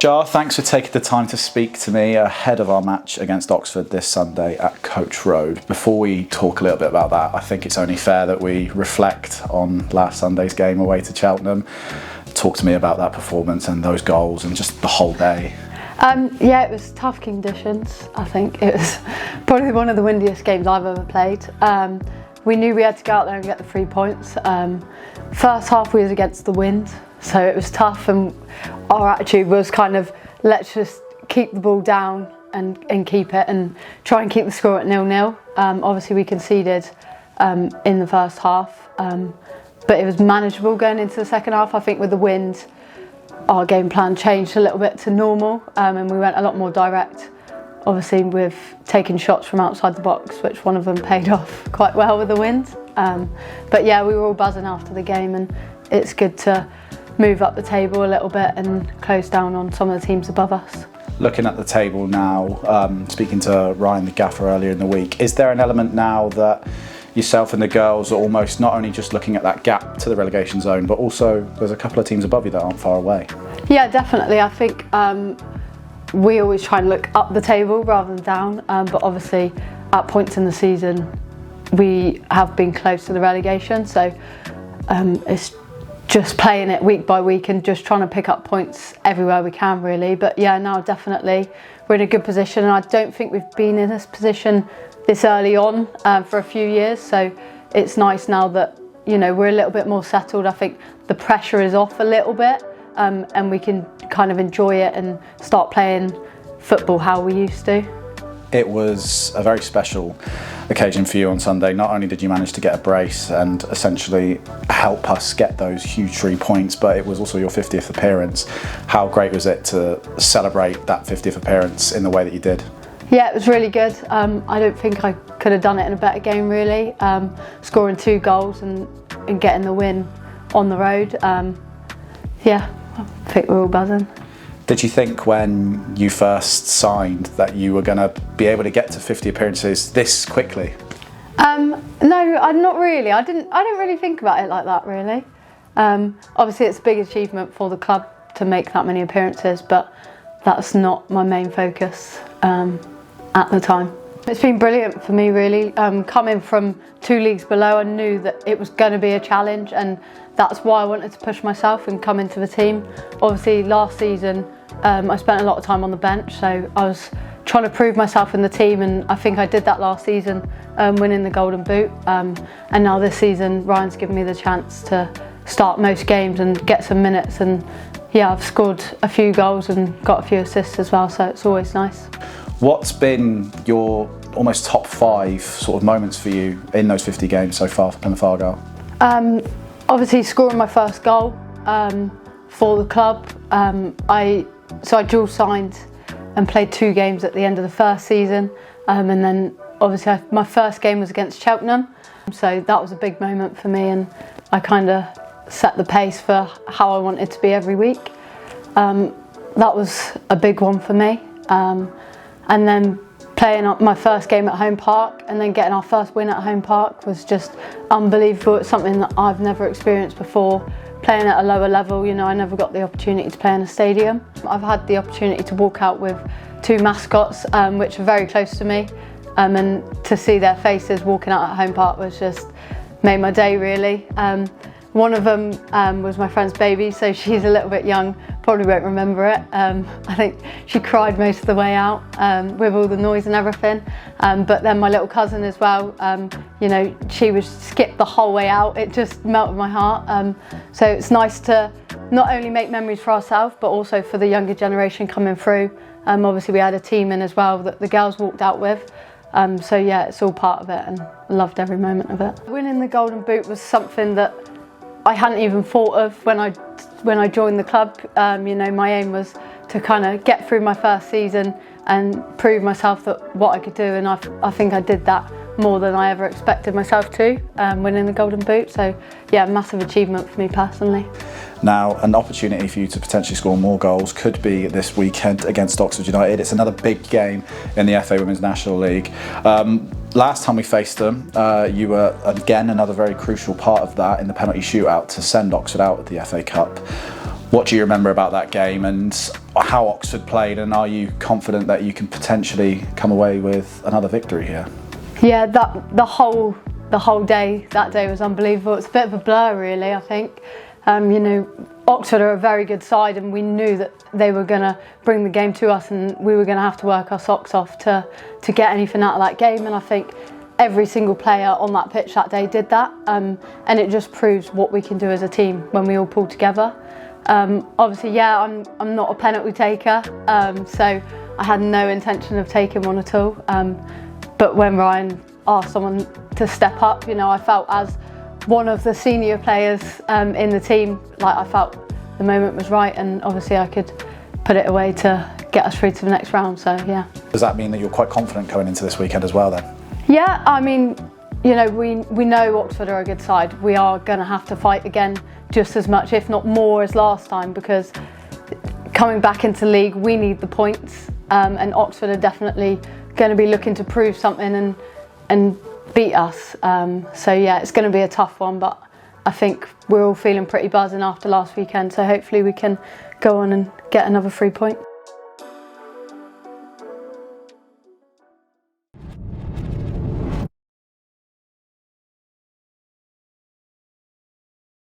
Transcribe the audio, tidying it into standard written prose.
Jar, thanks for taking the time to speak to me ahead of our match against Oxford this Sunday at Coach Road. Before we talk a little bit about that, I think it's only fair that we reflect on last Sunday's game away to Cheltenham. Talk to me about that performance and those goals and just the whole day. Yeah, it was tough conditions. I think it was probably one of the windiest games I've ever played. We knew we had to go out there and get the 3 points. First half we was against the wind, so it was tough, and our attitude was kind of, let's just keep the ball down and keep it and try and keep the score at 0-0. Obviously we conceded in the first half, but it was manageable going into the second half. I think with the wind, our game plan changed a little bit to normal, and we went a lot more direct. Obviously with taking shots from outside the box, which one of them paid off quite well with the wind. But yeah, we were all buzzing after the game, and it's good to move up the table a little bit and close down on some of the teams above us. Looking at the table now, speaking to Ryan the gaffer earlier in the week, is there an element now that yourself and the girls are almost not only just looking at that gap to the relegation zone, but also there's a couple of teams above you that aren't far away? Yeah, definitely. I think we always try and look up the table rather than down, but obviously at points in the season we have been close to the relegation, so it's just playing it week by week and just trying to pick up points everywhere we can, really. But yeah, now definitely we're in a good position, and I don't think we've been in this position this early on for a few years, so it's nice now that, you know, we're a little bit more settled. I think the pressure is off a little bit, and we can kind of enjoy it and start playing football how we used to. It was a very special occasion for you on Sunday. Not only did you manage to get a brace and essentially help us get those huge 3 points, but it was also your 50th appearance. How great was it to celebrate that 50th appearance in the way that you did? Yeah, it was really good. I don't think I could have done it in a better game, really. Scoring 2 goals and getting the win on the road. Yeah, I think we're all buzzing. Did you think when you first signed that you were going to be able to get to 50 appearances this quickly? No, not really. I didn't really think about it like that, really. Obviously it's a big achievement for the club to make that many appearances, but that's not my main focus at the time. It's been brilliant for me, really. Coming from 2 leagues below, I knew that it was going to be a challenge, and that's why I wanted to push myself and come into the team. Obviously last season I spent a lot of time on the bench, so I was trying to prove myself in the team, and I think I did that last season, winning the Golden Boot. And now this season Ryan's given me the chance to start most games and get some minutes, and yeah, I've scored a few goals and got a few assists as well, so it's always nice. What's been your almost top 5 sort of moments for you in those 50 games so far for Plymouth Argyle? Obviously scoring my first goal for the club. I dual signed and played 2 games at the end of the first season, and then obviously my first game was against Cheltenham, so that was a big moment for me, and I kind of set the pace for how I wanted to be every week. That was a big one for me, and then playing my first game at home park and then getting our first win at home park was just unbelievable. It's something that I've never experienced before. Playing at a lower level, you know, I never got the opportunity to play in a stadium. I've had the opportunity to walk out with 2 mascots, which are very close to me, and to see their faces walking out at home park was just made my day, really. One of them was my friend's baby, so she's a little bit young, probably won't remember it. I think she cried most of the way out with all the noise and everything. But then my little cousin as well, you know, she was skipped the whole way out. It just melted my heart. So it's nice to not only make memories for ourselves, but also for the younger generation coming through. Obviously we had a team in as well that the girls walked out with. So yeah, it's all part of it, and I loved every moment of it. Winning the Golden Boot was something that I hadn't even thought of when I joined the club. You know, my aim was to kind of get through my first season and prove myself that what I could do, and I think I did that more than I ever expected myself to, winning the Golden Boot. So yeah, massive achievement for me personally. Now, an opportunity for you to potentially score more goals could be this weekend against Oxford United. It's another big game in the FA Women's National League. Last time we faced them, you were again another very crucial part of that in the penalty shootout to send Oxford out at the FA Cup. What do you remember about that game and how Oxford played, and are you confident that you can potentially come away with another victory here? Yeah, the whole day, that day was unbelievable. It's a bit of a blur really, I think. You know, Oxford are a very good side, and we knew that they were going to bring the game to us, and we were going to have to work our socks off to get anything out of that game. And I think every single player on that pitch that day did that, and it just proves what we can do as a team when we all pull together. Obviously, yeah, I'm not a penalty taker, so I had no intention of taking one at all. But when Ryan asked someone to step up, you know, I felt as one of the senior players in the team, like I felt the moment was right, and obviously I could put it away to get us through to the next round. So yeah. Does that mean that you're quite confident going into this weekend as well then? Yeah, I mean, you know, we know Oxford are a good side. We are going to have to fight again just as much, if not more, as last time, because coming back into league, we need the points, and Oxford are definitely going to be looking to prove something and beat us. So yeah, it's going to be a tough one, but I think we're all feeling pretty buzzing after last weekend, so hopefully we can go on and get another 3 point.